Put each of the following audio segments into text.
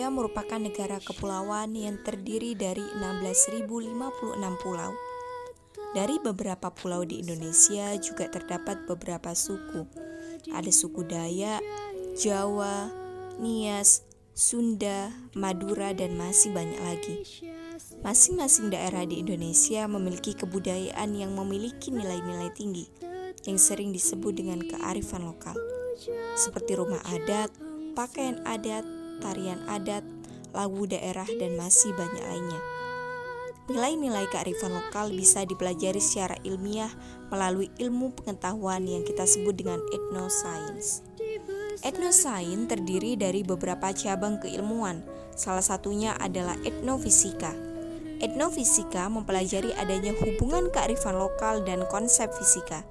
Indonesia merupakan negara kepulauan yang terdiri dari 16.056 pulau. Dari beberapa pulau di Indonesia juga terdapat beberapa suku. Ada suku Dayak, Jawa, Nias, Sunda, Madura, dan masih banyak lagi. Masing-masing daerah di Indonesia memiliki kebudayaan yang memiliki nilai-nilai tinggi, yang sering disebut dengan kearifan lokal, seperti rumah adat, pakaian adat, tarian adat, lagu daerah, dan masih banyak lainnya. Nilai-nilai kearifan lokal bisa dipelajari secara ilmiah melalui ilmu pengetahuan yang kita sebut dengan etnoscience. Etnoscience terdiri dari beberapa cabang keilmuan, salah satunya adalah etnofisika. Etnofisika mempelajari adanya hubungan kearifan lokal dan konsep fisika.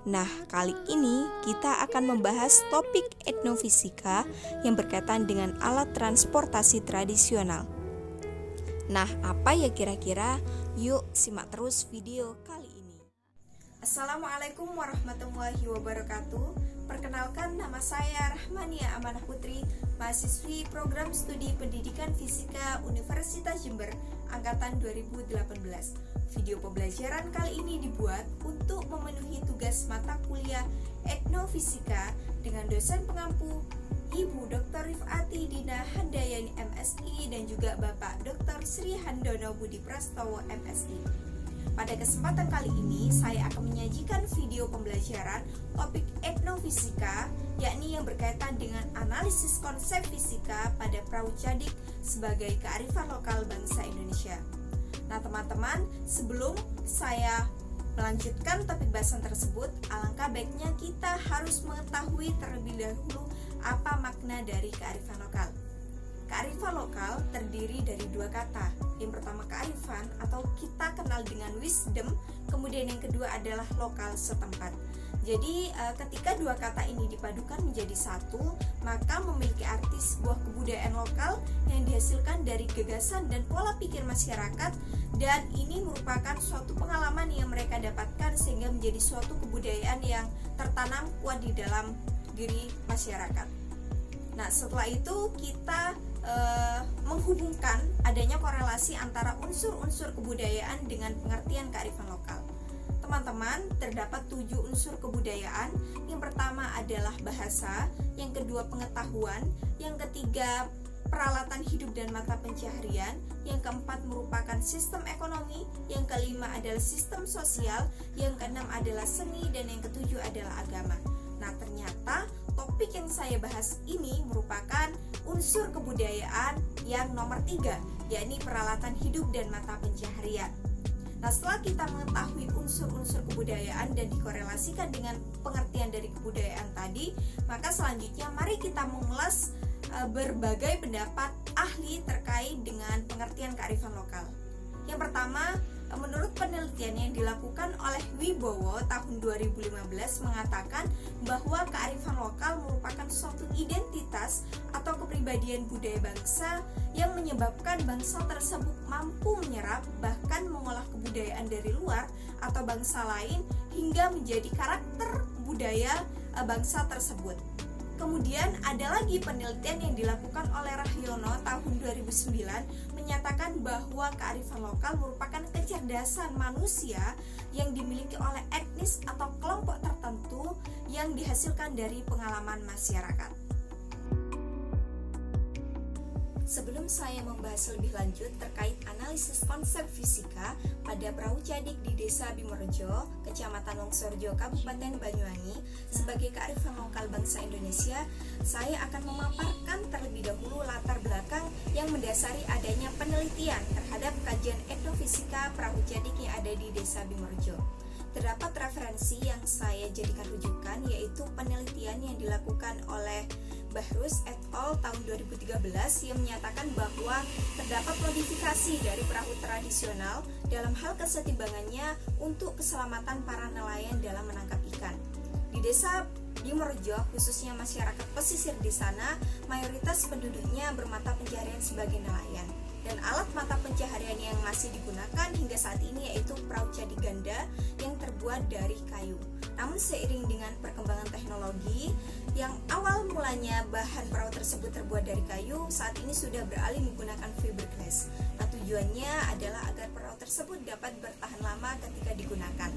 Nah, kali ini kita akan membahas topik etnofisika yang berkaitan dengan alat transportasi tradisional. Nah, apa ya kira-kira? Yuk simak terus video kali ini. Assalamualaikum warahmatullahi wabarakatuh. Perkenalkan, nama saya Rahmania Amanah Putri, mahasiswi program studi pendidikan fisika Universitas Jember, angkatan 2018. Video pembelajaran kali ini dibuat untuk memenuhi tugas mata kuliah etnofisika dengan dosen pengampu Ibu Dr. Rifati Dina Handayani MSI dan juga Bapak Dr. Sri Handono Budi Prastowo MSI. Pada kesempatan kali ini saya akan menyajikan video pembelajaran topik etnofisika, yakni yang berkaitan dengan analisis konsep fisika pada perahu cadik sebagai kearifan lokal bangsa Indonesia. Nah teman-teman, sebelum saya melanjutkan topik bahasan tersebut, alangkah baiknya kita harus mengetahui terlebih dahulu apa makna dari kearifan lokal. Kearifan lokal terdiri dari dua kata. Yang pertama kearifan atau kita kenal dengan wisdom, kemudian yang kedua adalah lokal setempat. Jadi ketika dua kata ini dipadukan menjadi satu, maka memiliki arti sebuah kebudayaan lokal yang dihasilkan dari gagasan dan pola pikir masyarakat, dan ini merupakan suatu pengalaman yang mereka dapatkan sehingga menjadi suatu kebudayaan yang tertanam kuat di dalam diri masyarakat. Nah, setelah itu kita menghubungkan adanya korelasi antara unsur-unsur kebudayaan dengan pengertian kearifan lokal. Teman-teman, terdapat 7 unsur kebudayaan. Yang pertama adalah bahasa, yang kedua pengetahuan, yang ketiga peralatan hidup dan mata pencaharian, yang keempat merupakan sistem ekonomi, yang kelima adalah sistem sosial, yang keenam adalah seni, dan yang ketujuh adalah agama. Nah, ternyata topik yang saya bahas ini merupakan unsur kebudayaan yang nomor 3, yakni peralatan hidup dan mata pencaharian. Nah, setelah kita mengetahui unsur-unsur kebudayaan dan dikorelasikan dengan pengertian dari kebudayaan tadi, maka selanjutnya mari kita mengulas berbagai pendapat ahli terkait dengan pengertian kearifan lokal. Yang pertama, menurut penelitian yang dilakukan oleh Wibowo tahun 2015 mengatakan bahwa kearifan lokal merupakan suatu identitas atau kepribadian budaya bangsa yang menyebabkan bangsa tersebut mampu menyerap bahkan mengolah kebudayaan dari luar atau bangsa lain hingga menjadi karakter budaya bangsa tersebut. Kemudian ada lagi penelitian yang dilakukan oleh Rahyono tahun 2009 menyatakan bahwa kearifan lokal merupakan kecerdasan manusia yang dimiliki oleh etnis atau kelompok tertentu yang dihasilkan dari pengalaman masyarakat. Sebelum saya membahas lebih lanjut terkait analisis konsep fisika pada perahu cadik di Desa Bimorejo, Kecamatan Wongsorejo, Kabupaten Banyuwangi sebagai kearifan lokal bangsa Indonesia, saya akan memaparkan terlebih dahulu latar belakang yang mendasari adanya penelitian terhadap kajian etnofisika perahu cadik yang ada di Desa Bimorejo. Terdapat referensi yang saya jadikan rujukan, yaitu penelitian yang dilakukan oleh Bahrus et al. Tahun 2013 yang menyatakan bahwa terdapat modifikasi dari perahu tradisional dalam hal kesetimbangannya untuk keselamatan para nelayan dalam menangkap ikan. Di Desa Bimorejo, khususnya masyarakat pesisir di sana, mayoritas penduduknya bermata pencaharian sebagai nelayan. Dan alat mata pencaharian yang masih digunakan hingga saat ini yaitu perahu cadik ganda yang terbuat terbuat dari kayu. Namun seiring dengan perkembangan teknologi, yang awal mulanya bahan perahu tersebut terbuat dari kayu, saat ini sudah beralih menggunakan fiberglass. Nah, tujuannya adalah agar perahu tersebut dapat bertahan lama ketika digunakan.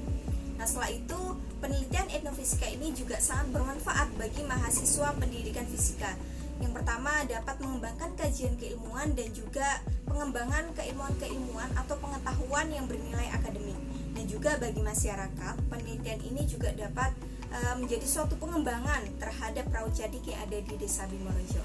Nah, setelah itu, penelitian etnofisika ini juga sangat bermanfaat bagi mahasiswa pendidikan fisika. Yang pertama, dapat mengembangkan kajian keilmuan dan juga pengembangan keilmuan-keilmuan atau pengetahuan yang bernilai akademik. Dan juga bagi masyarakat, penelitian ini juga dapat menjadi suatu pengembangan terhadap perahu cadik yang ada di Desa Bimorejo.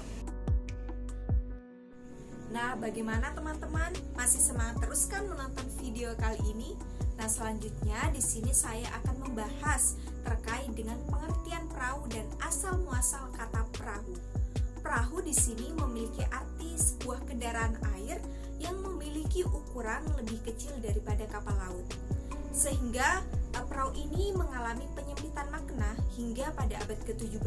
Nah, bagaimana teman-teman? Masih semangat terus kan menonton video kali ini? Nah, selanjutnya di sini saya akan membahas terkait dengan pengertian perahu dan asal muasal kata perahu. Perahu di sini memiliki arti sebuah kendaraan air yang memiliki ukuran lebih kecil daripada kapal laut. Sehingga perahu ini mengalami penyempitan makna hingga pada abad ke-17,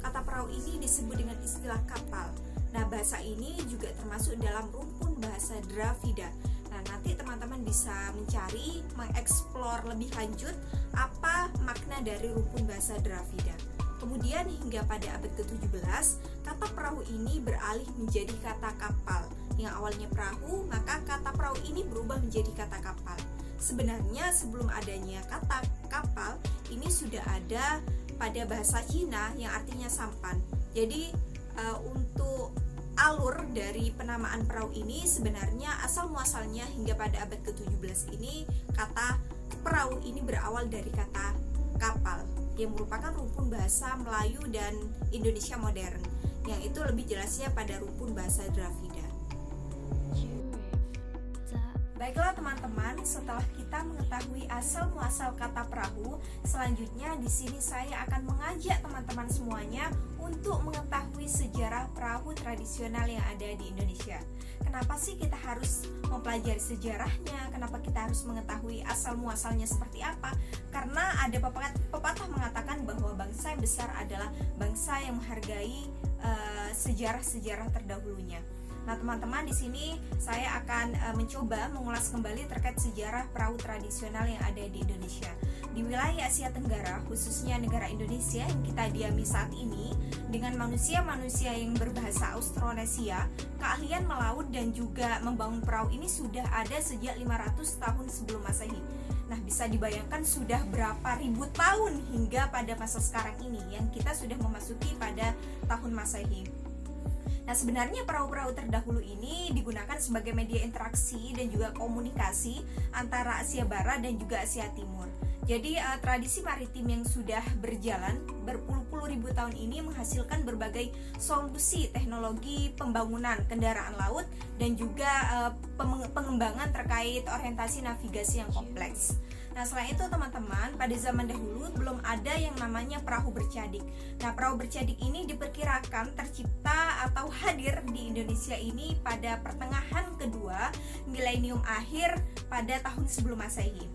kata perahu ini disebut dengan istilah kapal. Nah, bahasa ini juga termasuk dalam rumpun bahasa Dravida. Nah, nanti teman-teman bisa mencari, mengeksplor lebih lanjut apa makna dari rumpun bahasa Dravida. Kemudian hingga pada abad ke-17, kata perahu ini beralih menjadi kata kapal. Yang awalnya perahu, maka kata perahu ini berubah menjadi kata kapal. Sebenarnya sebelum adanya kata kapal, ini sudah ada pada bahasa Cina yang artinya sampan. Jadi untuk alur dari penamaan perahu ini sebenarnya asal muasalnya hingga pada abad ke-17 ini, kata perahu ini berawal dari kata kapal yang merupakan rumpun bahasa Melayu dan Indonesia modern, yang itu lebih jelasnya pada rumpun bahasa Dravida. Baiklah teman-teman, setelah kita mengetahui asal muasal kata perahu, selanjutnya di sini saya akan mengajak teman-teman semuanya untuk mengetahui sejarah perahu tradisional yang ada di Indonesia. Kenapa sih kita harus mempelajari sejarahnya? Kenapa kita harus mengetahui asal muasalnya seperti apa? Karena ada pepatah mengatakan bahwa bangsa yang besar adalah bangsa yang menghargai sejarah-sejarah terdahulunya. Nah, teman-teman, di sini saya akan mencoba mengulas kembali terkait sejarah perahu tradisional yang ada di Indonesia. Di wilayah Asia Tenggara, khususnya negara Indonesia yang kita diami saat ini, dengan manusia-manusia yang berbahasa Austronesia, keahlian melaut dan juga membangun perahu ini sudah ada sejak 500 tahun sebelum Masehi. Nah, bisa dibayangkan sudah berapa ribu tahun hingga pada masa sekarang ini yang kita sudah memasuki pada tahun Masehi. Nah, sebenarnya perahu-perahu terdahulu ini digunakan sebagai media interaksi dan juga komunikasi antara Asia Barat dan juga Asia Timur. Jadi tradisi maritim yang sudah berjalan berpuluh-puluh ribu tahun ini menghasilkan berbagai solusi teknologi pembangunan kendaraan laut dan juga pengembangan terkait orientasi navigasi yang kompleks. Nah, selain itu teman-teman, pada zaman dahulu belum ada yang namanya perahu bercadik. Nah, perahu bercadik ini diperkirakan tercipta atau hadir di Indonesia ini pada pertengahan kedua milenium akhir pada tahun sebelum Masehi.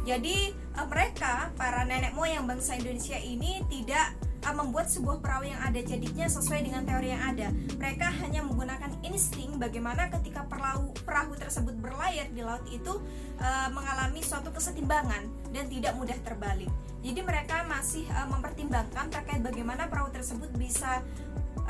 Jadi mereka, para nenek moyang bangsa Indonesia ini tidak membuat sebuah perahu yang ada jadiknya sesuai dengan teori yang ada. Mereka hanya menggunakan insting bagaimana ketika perahu tersebut berlayar di laut itu mengalami suatu kesetimbangan dan tidak mudah terbalik. Jadi mereka masih mempertimbangkan terkait bagaimana perahu tersebut bisa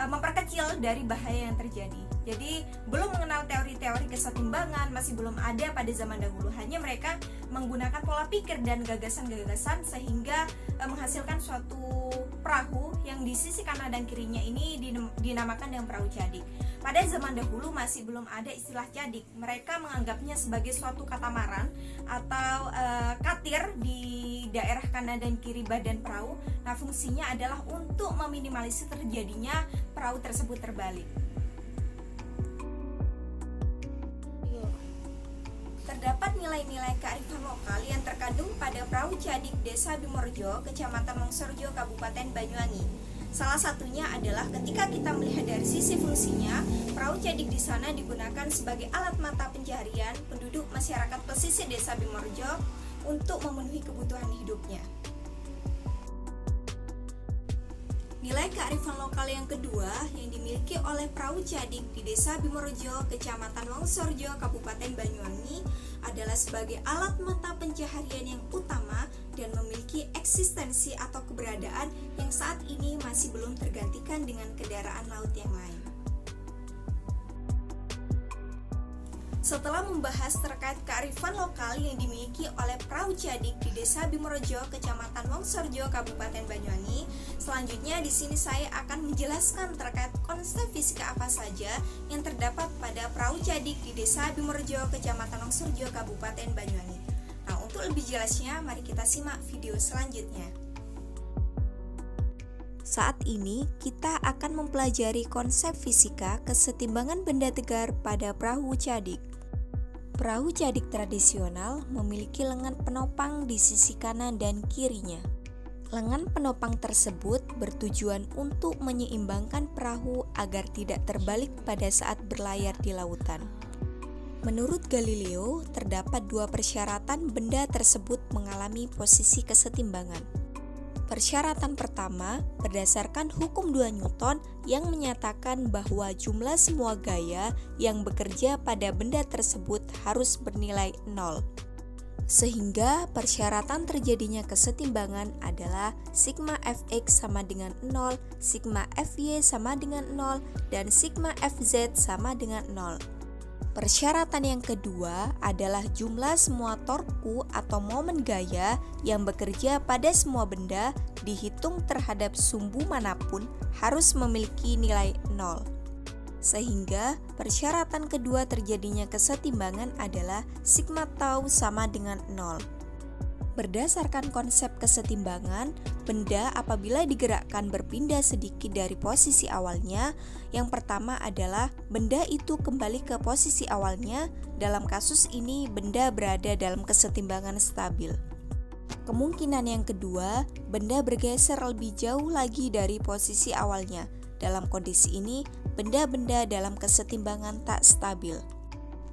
memperkecil dari bahaya yang terjadi. Jadi belum mengenal teori-teori kesetimbangan, masih belum ada pada zaman dahulu. Hanya mereka menggunakan pola pikir dan gagasan-gagasan sehingga menghasilkan suatu perahu yang di sisi kanan dan kirinya ini dinamakan dengan perahu cadik. Pada zaman dahulu masih belum ada istilah cadik. Mereka menganggapnya sebagai suatu katamaran atau katir di daerah kanan dan kiri badan perahu. Nah, fungsinya adalah untuk meminimalisir terjadinya perahu tersebut terbalik. Terdapat nilai-nilai kearifan lokal yang terkandung pada perahu cadik Desa Bimorejo, Kecamatan Longsorjo, Kabupaten Banyuwangi. Salah satunya adalah ketika kita melihat dari sisi fungsinya, perahu cadik di sana digunakan sebagai alat mata pencaharian penduduk masyarakat pesisir Desa Bimorejo untuk memenuhi kebutuhan hidupnya. Nilai kearifan lokal yang kedua yang dimiliki oleh perahu cadik di Desa Bimorejo, Kecamatan Longsorjo, Kabupaten Banyuwangi adalah sebagai alat mata pencaharian yang utama dan eksistensi atau keberadaan yang saat ini masih belum tergantikan dengan kendaraan laut yang lain. Setelah membahas terkait kearifan lokal yang dimiliki oleh perahu cadik di Desa Bimorejo, Kecamatan Wongsorejo, Kabupaten Banyuwangi, selanjutnya di sini saya akan menjelaskan terkait konsep fisika apa saja yang terdapat pada perahu cadik di Desa Bimorejo, Kecamatan Wongsorejo, Kabupaten Banyuwangi. Nah, untuk lebih jelasnya, mari kita simak video selanjutnya. Saat ini kita akan mempelajari konsep fisika kesetimbangan benda tegar pada perahu cadik. Perahu cadik tradisional memiliki lengan penopang di sisi kanan dan kirinya. Lengan penopang tersebut bertujuan untuk menyeimbangkan perahu agar tidak terbalik pada saat berlayar di lautan. Menurut Galileo, terdapat dua persyaratan benda tersebut mengalami posisi kesetimbangan. Persyaratan pertama berdasarkan hukum 2 Newton yang menyatakan bahwa jumlah semua gaya yang bekerja pada benda tersebut harus bernilai 0. Sehingga persyaratan terjadinya kesetimbangan adalah sigma Fx sama dengan 0, sigma Fy sama dengan 0, dan sigma Fz sama dengan 0. Persyaratan yang kedua adalah jumlah semua torku atau momen gaya yang bekerja pada semua benda dihitung terhadap sumbu manapun harus memiliki nilai 0. Sehingga persyaratan kedua terjadinya kesetimbangan adalah sigma tau sama dengan 0. Berdasarkan konsep kesetimbangan, benda apabila digerakkan berpindah sedikit dari posisi awalnya, yang pertama adalah benda itu kembali ke posisi awalnya. Dalam kasus ini, benda berada dalam kesetimbangan stabil. Kemungkinan yang kedua, benda bergeser lebih jauh lagi dari posisi awalnya. Dalam kondisi ini, benda-benda dalam kesetimbangan tak stabil.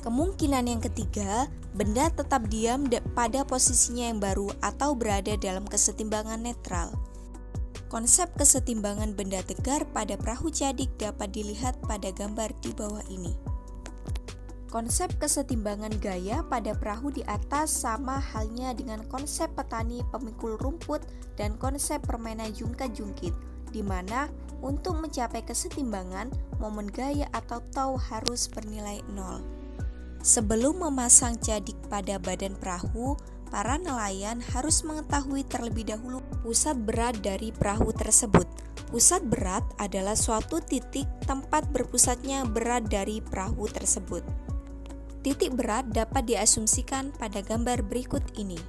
Kemungkinan yang ketiga, benda tetap diam pada posisinya yang baru atau berada dalam kesetimbangan netral. Konsep kesetimbangan benda tegar pada perahu cadik dapat dilihat pada gambar di bawah ini. Konsep kesetimbangan gaya pada perahu di atas sama halnya dengan konsep petani pemikul rumput dan konsep permainan jungkat-jungkit, di mana untuk mencapai kesetimbangan, momen gaya atau tau harus bernilai 0. Sebelum memasang cadik pada badan perahu, para nelayan harus mengetahui terlebih dahulu pusat berat dari perahu tersebut. Pusat berat adalah suatu titik tempat berpusatnya berat dari perahu tersebut. Titik berat dapat diasumsikan pada gambar berikut ini.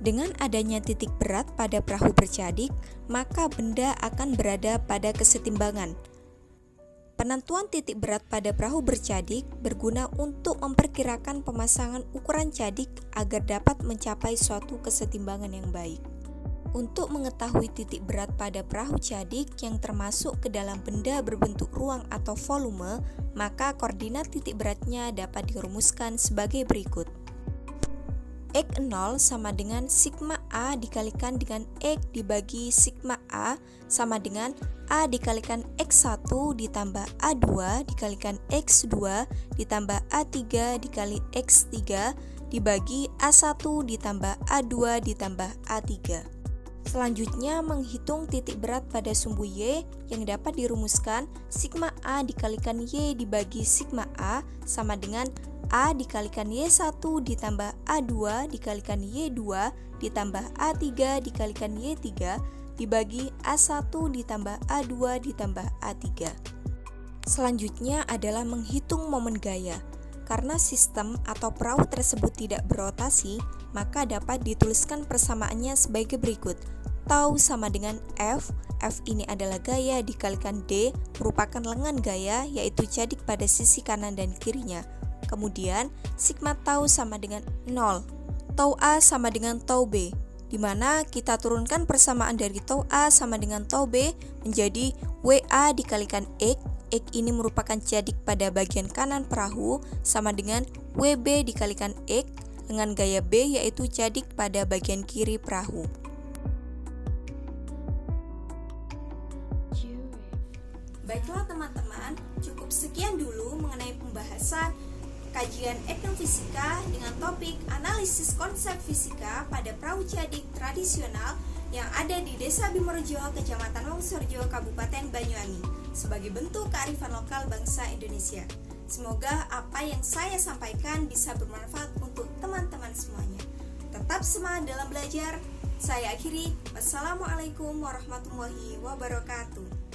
Dengan adanya titik berat pada perahu bercadik, maka benda akan berada pada kesetimbangan. Penentuan titik berat pada perahu bercadik berguna untuk memperkirakan pemasangan ukuran cadik agar dapat mencapai suatu kesetimbangan yang baik. Untuk mengetahui titik berat pada perahu cadik yang termasuk ke dalam benda berbentuk ruang atau volume, maka koordinat titik beratnya dapat dirumuskan sebagai berikut. X0 sama dengan sigma A dikalikan dengan X dibagi sigma A sama dengan A dikalikan X1 ditambah A2 dikalikan X2 ditambah A3 dikali X3 dibagi A1 ditambah A2 ditambah A3. Selanjutnya menghitung titik berat pada sumbu Y yang dapat dirumuskan sigma A dikalikan Y dibagi sigma A sama dengan A dikalikan Y1 ditambah A2 dikalikan Y2 ditambah A3 dikalikan Y3 dibagi A1 ditambah A2 ditambah A3. Selanjutnya adalah menghitung momen gaya. Karena sistem atau perahu tersebut tidak berotasi, maka dapat dituliskan persamaannya sebagai berikut. Tau sama dengan F ini adalah gaya dikalikan D merupakan lengan gaya yaitu cadik pada sisi kanan dan kirinya. Kemudian sigma tau sama dengan 0, tau A sama dengan tau B, di mana kita turunkan persamaan dari tau A sama dengan tau B menjadi WA dikalikan X ini merupakan cadik pada bagian kanan perahu sama dengan WB dikalikan X, lengan gaya B yaitu cadik pada bagian kiri perahu. Baiklah teman-teman, cukup sekian dulu mengenai pembahasan kajian etnofisika dengan topik analisis konsep fisika pada perahu jadik tradisional yang ada di Desa Bimorjo, Kecamatan Wongsorejo, Kabupaten Banyuwangi, sebagai bentuk kearifan lokal bangsa Indonesia. Semoga apa yang saya sampaikan bisa bermanfaat untuk teman-teman semuanya. Tetap semangat dalam belajar. Saya akhiri. Wassalamualaikum warahmatullahi wabarakatuh.